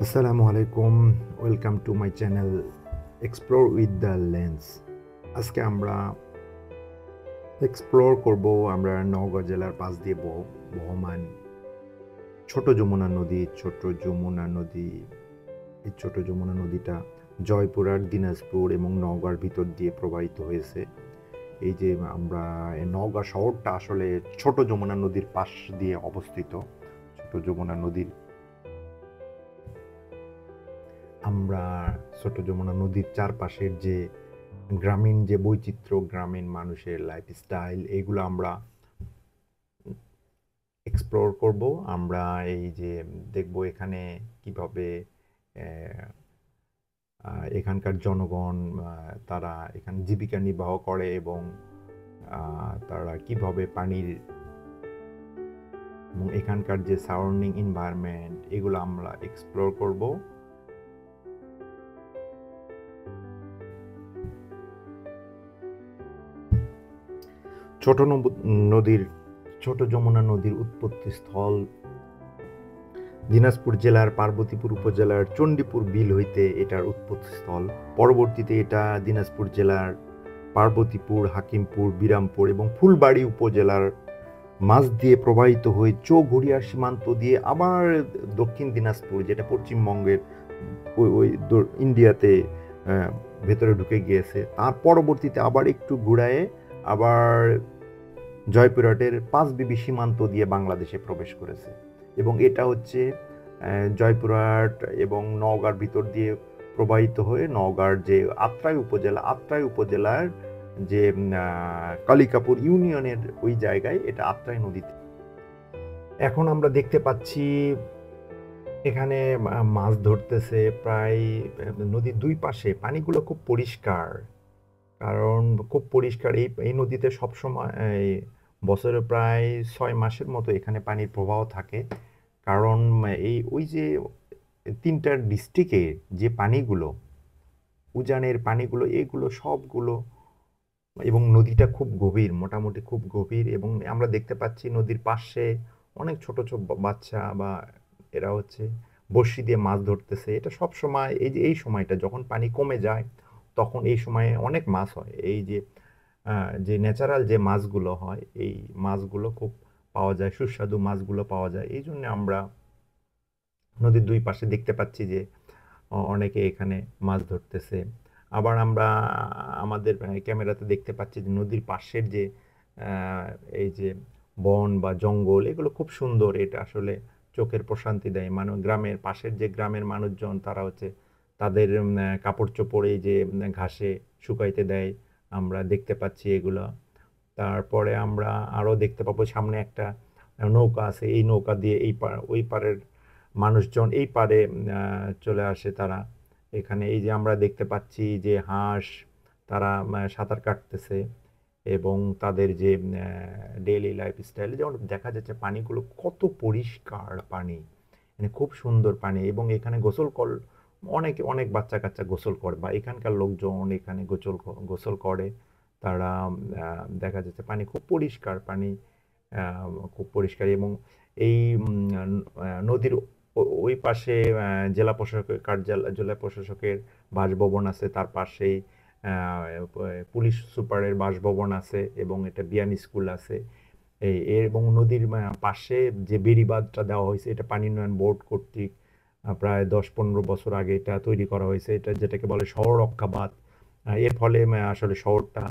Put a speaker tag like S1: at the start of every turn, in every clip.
S1: আসসালামু আলাইকুম, welcome to my channel explore with the lens. আজকে আমরা এক্সপ্লোর করব আমরা নওগাঁ জেলার পাশ দিয়ে বহমান ছোট যমুনা নদী। এই ছোট যমুনা নদীটা জয়পুরহাট, দিনাজপুর এবং নওগাঁর ভিতর দিয়ে প্রবাহিত হয়েছে। এই যে আমরা নওগাঁ শহরটা আসলে ছোট যমুনা নদীর পাশ দিয়ে অবস্থিত। ছোট যমুনা নদীর চারপাশের যে গ্রামীণ যে বৈচিত্র্য, গ্রামীণ মানুষের লাইফস্টাইল, এগুলো আমরা এক্সপ্লোর করব। আমরা এই যে দেখব এখানে কিভাবে এখানকার জনগণ তারা এখানে জীবিকা নির্বাহ করে এবং তারা কিভাবে পানির এবং এখানকার যে সারাউন্ডিং এনভায়রনমেন্ট, এগুলো আমরা এক্সপ্লোর করব। ছোট যমুনা নদীর উৎপত্তি স্থল দিনাজপুর জেলার পার্বতীপুর উপজেলার চণ্ডীপুর বিল হইতে এটার উৎপত্তি স্থল। পরবর্তীতে এটা দিনাজপুর জেলার পার্বতীপুর, হাকিমপুর, বিরামপুর এবং ফুলবাড়ি উপজেলার মাঝ দিয়ে প্রবাহিত হয়ে চৌঘড়িয়ার সীমান্ত দিয়ে আবার দক্ষিণ দিনাজপুর, যেটা পশ্চিমবঙ্গের ওই ইন্ডিয়াতে ভেতরে ঢুকে গিয়েছে। তার পরবর্তীতে আবার একটু ঘুরায়ে আবার জয়পুরহাটের পাঁচবিবি সীমান্ত দিয়ে বাংলাদেশে প্রবেশ করেছে। এবং এটা হচ্ছে জয়পুরহাট এবং নওগাঁর ভিতর দিয়ে প্রবাহিত হয়ে নওগাঁর যে আত্রাই উপজেলার যে কালিকাপুর ইউনিয়নের ওই জায়গায় এটা আত্রাই নদীতে। এখন আমরা দেখতে পাচ্ছি এখানে মাছ ধরতেছে প্রায় নদীর দুই পাশে। পানিগুলো খুব পরিষ্কার, কারণ খুব পরিষ্কার। এই নদীতে সবসময় বছরে প্রায় 6 মাসের মতো এখানে পানির প্রবাহ থাকে। কারণ ওই যে 3টা ডিস্ট্রিক্টে যে পানিগুলো, উজানের পানিগুলো, এগুলো সবগুলো, এবং নদীটা খুব গভীর, মোটামুটি খুব গভীর। এবং আমরা দেখতে পাচ্ছি নদীর পাশে অনেক ছোট ছোট বাচ্চা বা এরা হচ্ছে বড়শি দিয়ে মাছ ধরতেছে। এটা সব সময় এই সময়টা যখন পানি কমে যায় তখন এই সময়ে অনেক মাছ হয়। এই যে ন্যাচারাল যে মাছগুলো হয়, এই মাছগুলো খুব পাওয়া যায়, সুস্বাদু মাছগুলো পাওয়া যায়। এই জন্য আমরা নদীর দুই পাশে দেখতে পাচ্ছি যে অনেকে এখানে মাছ ধরতেছে। আবার আমরা আমাদের ক্যামেরাতে দেখতে পাচ্ছি যে নদীর পাশের যে এই যে বন বা জঙ্গল, এগুলো খুব সুন্দর। এটা আসলে চোখের প্রশান্তি দেয়। মানে গ্রামের মানুষজন তারা হচ্ছে তাদের কাপড় চোপড় এই যে ঘাসে শুকাইতে দেয়, আমরা দেখতে পাচ্ছি এগুলো। তারপরে আমরা আরও দেখতে পাবো সামনে একটা নৌকা আছে। এই নৌকা দিয়ে ওই পারের মানুষজন এই পারে চলে আসে। তারা এখানে এই যে আমরা দেখতে পাচ্ছি যে হাঁস, তারা সাঁতার কাটতেছে এবং তাদের যে ডেইলি লাইফস্টাইল, যেমন দেখা যাচ্ছে পানিগুলো কত পরিষ্কার পানি, মানে খুব সুন্দর পানি। এবং এখানে অনেক বাচ্চা কাচ্চা গোসল করে, বা এখানকার লোকজন এখানে গোসল করে। তারা দেখা যাচ্ছে পানি খুব পরিষ্কার, খুব পরিষ্কার। এবং এই নদীর ওই পাশে জেলা প্রশাসকের বাসভবন আছে, তার পাশেই পুলিশ সুপারের বাসভবন আছে এবং এটা বিয়ান স্কুল আছে। এবং নদীর পাশে যে বেড়িবাঁধটা দেওয়া হয়েছে, এটা পানি উন্নয়ন বোর্ড কর্তৃক প্রায় 10-15 বছর আগে এটা তৈরি করা হয়েছে। এটা যেটাকে বলে শহর রক্ষা বাঁধ। এর ফলে আসলে শহরটা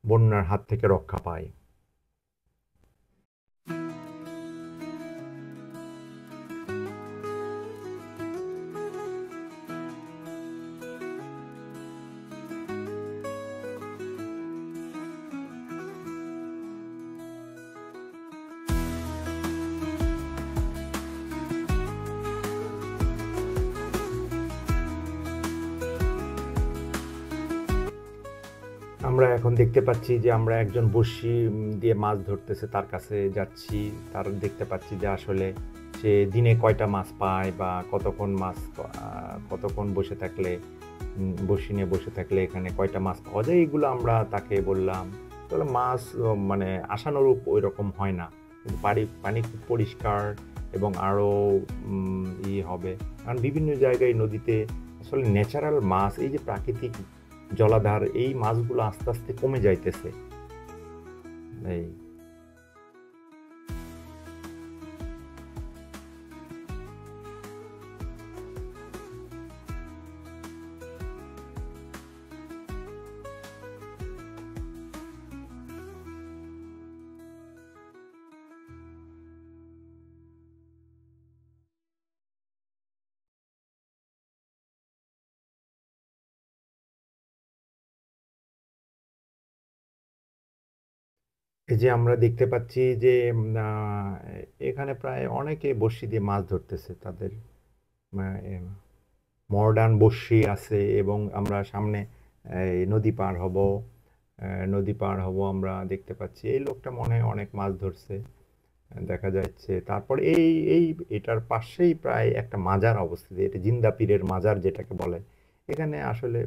S1: বন্যার হাত থেকে রক্ষা পায়। আমরা এখন দেখতে পাচ্ছি যে আমরা একজন বড়শি দিয়ে মাছ ধরতেছে, তার কাছে যাচ্ছি। তার দেখতে পাচ্ছি যে আসলে সে দিনে কয়টা মাছ পায় বা কতক্ষণ বড়শি নিয়ে বসে থাকলে এখানে কয়টা মাছ পাওয়া যায়, এগুলো আমরা তাকে বললাম। তাহলে মাছ মানে আশানুরূপ ওই রকম হয় না, কিন্তু পানি খুব পরিষ্কার এবং আরও হবে, কারণ বিভিন্ন জায়গায় নদীতে আসলে ন্যাচারাল মাছ, এই যে প্রাকৃতিক জলাধার, এই মাছগুলো আস্তে আস্তে কমে যাইতেছে। এই এই যে আমরা দেখতে পাচ্ছি যে এখানে প্রায় অনেকে বড়শি দিয়ে মাছ ধরতেছে, তাদের মডার্ন বড়শি আছে। এবং আমরা সামনে নদী পার হব, আমরা দেখতে পাচ্ছি এই লোকটা মনে হয় অনেক মাছ ধরছে দেখা যাচ্ছে। তারপর এটার পাশেই প্রায় একটা মাজার অবস্থিত, এটা জিন্দা পীরের মাজার যেটাকে বলে। এখানে আসলে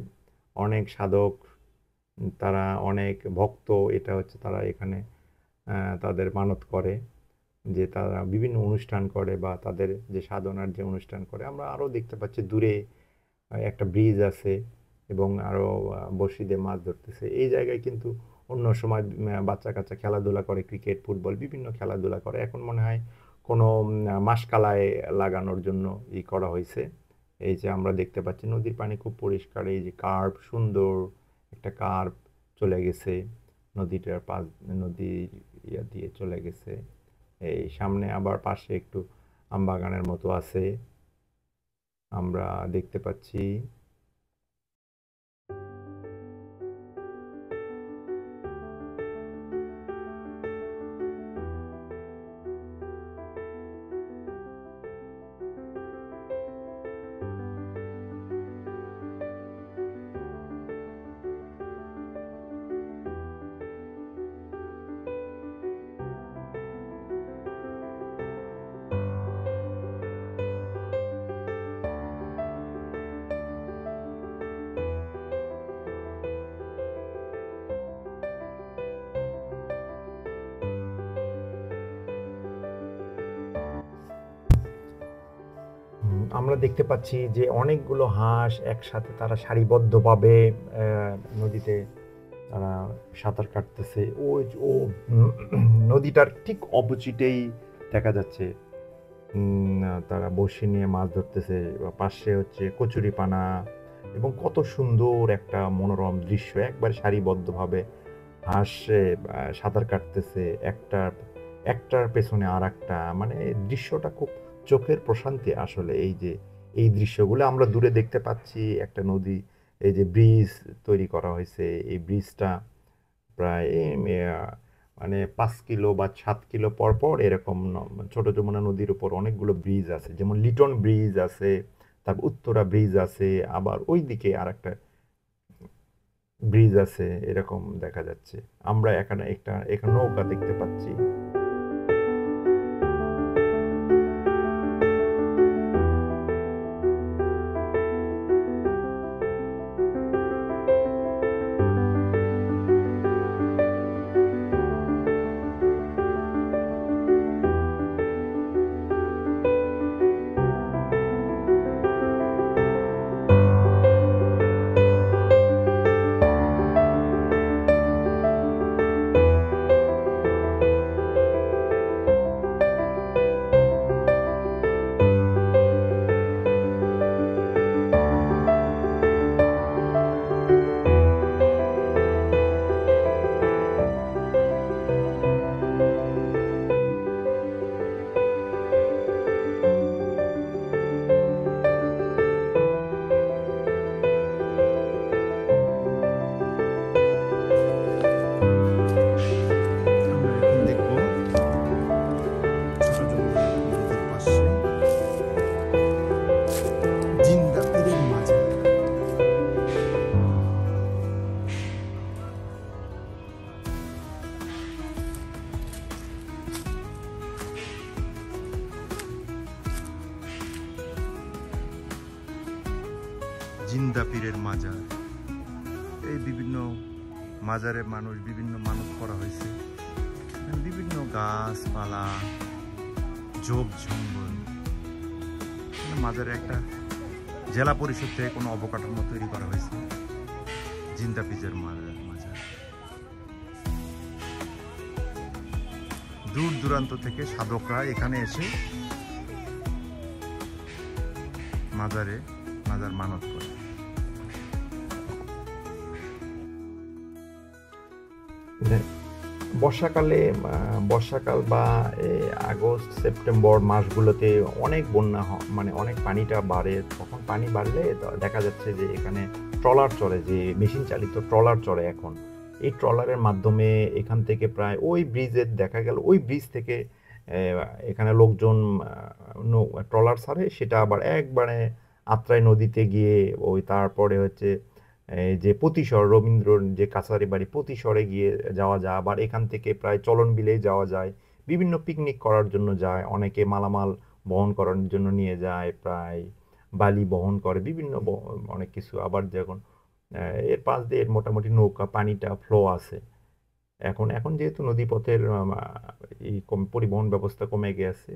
S1: অনেক সাধক, তারা অনেক ভক্ত, এটা হচ্ছে তারা এখানে তাদের মানত করে, যে তারা বিভিন্ন অনুষ্ঠান করে বা তাদের যে সাধনার যে অনুষ্ঠান করে। আমরা আরও দেখতে পাচ্ছি দূরে একটা ব্রিজ আছে এবং আরও বড়শি দিয়ে মাছ ধরতেছে। এই জায়গায় কিন্তু অন্য সময় বাচ্চা কাচ্চা খেলাধুলা করে, ক্রিকেট, ফুটবল, বিভিন্ন খেলাধুলা করে। এখন মনে হয় কোনো মাসকালায় লাগানোর জন্য করা হয়েছে। এই যে আমরা দেখতে পাচ্ছি নদীর পানি খুব পরিষ্কার, এই যে কার্ভ, সুন্দর একটা কার্ভ চলে গেছে নদীটার পাশ, নদীর দিয়ে চলে গেছে। এই সামনে আবার পাশে একটু আমবাগানের মতো আছে আমরা দেখতে পাচ্ছি। আমরা দেখতে পাচ্ছি যে অনেকগুলো হাঁস একসাথে তারা সারিবদ্ধভাবে নদীতে তারা সাঁতার কাটতেছে। ও নদীটার ঠিক অপোজিটেই দেখা যাচ্ছে তারা বড়শি নিয়ে মাছ ধরতেছে। পাশে হচ্ছে কচুরিপানা এবং কত সুন্দর একটা মনোরম দৃশ্য, একবার সারিবদ্ধভাবে হাঁস সাঁতার কাটতেছে, একটার পেছনে আর একটা। মানে দৃশ্যটা খুব চোখের প্রশান্তি আসলে। এই যে এই দৃশ্যগুলো আমরা দূরে দেখতে পাচ্ছি, একটা নদী, এই যে ব্রিজ তৈরি করা হয়েছে, এই ব্রিজটা প্রায় মানে 5 কিলো বা 7 কিলো পর পর এরকম ছোট যমুনা নদীর উপর অনেকগুলো ব্রিজ আছে, যেমন লিটন ব্রিজ আছে, তারপর উত্তরা ব্রিজ আছে, আবার ওই দিকে আর একটা ব্রিজ আছে, এরকম দেখা যাচ্ছে। আমরা এখানে এখানে নৌকা দেখতে পাচ্ছি। জিন্দা পীরের মাজার, এই বিভিন্ন মাজারে মানুষ বিভিন্ন মানত করা হয়েছে, বিভিন্ন গাছপালা ঝোপ ঝঙ্গল। মাজারে একটা জেলা পরিষদ থেকে কোনো অবকাঠামো তৈরি করা হয়েছে। জিন্দা পিজের মাজার। দূর দূরান্ত থেকে সাধকরা এখানে এসে মাজার মানত করে। বর্ষাকাল বা আগস্ট সেপ্টেম্বর মাসগুলোতে অনেক বন্যা মানে অনেক পানিটা বাড়ে। তখন পানি বাড়লে দেখা যাচ্ছে যে এখানে ট্রলার চলে, যে মেশিন চালিত ট্রলার চলে এখন। এই ট্রলারের মাধ্যমে এখান থেকে প্রায় ওই ব্রিজের দেখা গেল ওই ব্রিজ থেকে এখানে লোকজন ট্রলার ছাড়ে, সেটা আবার একবারে আত্রাই নদীতে গিয়ে ওই তারপরে হচ্ছে যে পতিশর, রবীন্দ্রর যে কাছারি বাড়ি পতিশরে গিয়ে যাওয়া যায়। আবার এখান থেকে প্রায় চলন বিলে যাওয়া যায়, বিভিন্ন পিকনিক করার জন্য যায়, অনেকে মালামাল বহন করার জন্য নিয়ে যায়, প্রায় বালি বহন করে, বিভিন্ন অনেক কিছু। আবার যখন এর পাশ দিয়ে মোটামুটি নৌকা পানিটা ফ্লো আছে। এখন যেহেতু নদীপথের এই পরিবহন ব্যবস্থা কমে গেছে,